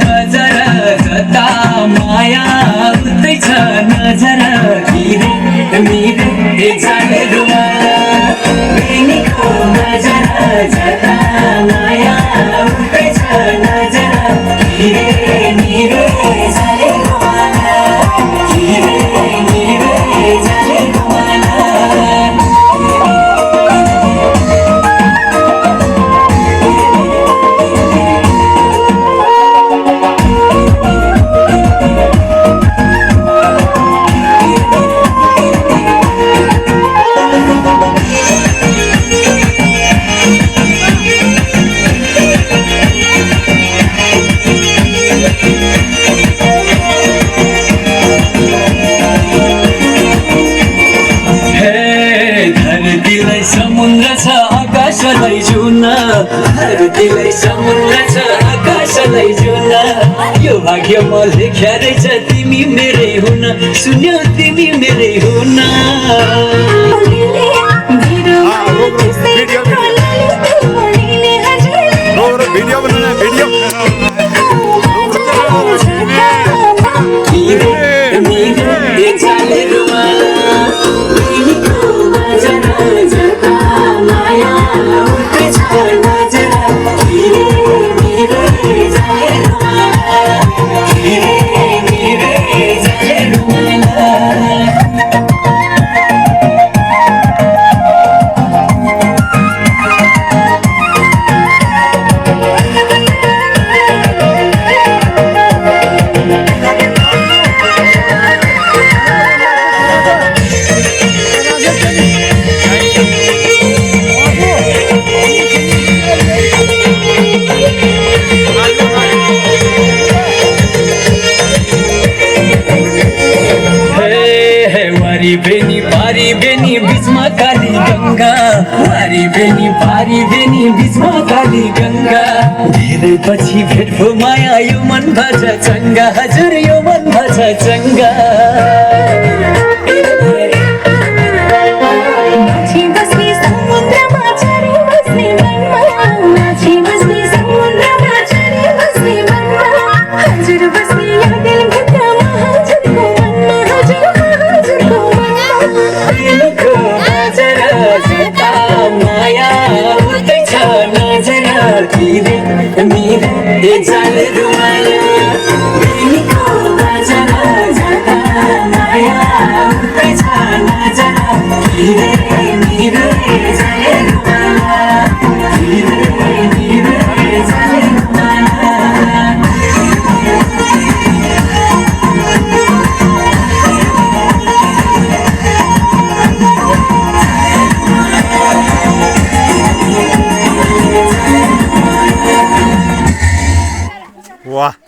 बजार जता माया उतै छ नजर धीरे मिरे जाने बेनीको बजार जता माया उतै छ नजर धीरे मिरे जाने धीरे मिरे जाने धरतीलाई समुद्र छ आकाशलाई जुन धरतीलाई समुद्र छ आकाशलाई जुन यो भाग्य म लेख्या रहेछ तिमी मेरै हुन सुन्यौ तिमी मेरै हुन वीडियो बनाना वीडियो पारी बेनी बीचमा काली गंगा वारी बेनी पारी बेनी बीचमा काली गंगा धेरै पछि भेट भो माया यो मन भछ चंगा हजुर यो मन भछ चंगा धीरे मिरे जाने बेनीको बजार जता माया उतै छ नजर धीरे मिरे जाने धीरे मिरे जाने वाह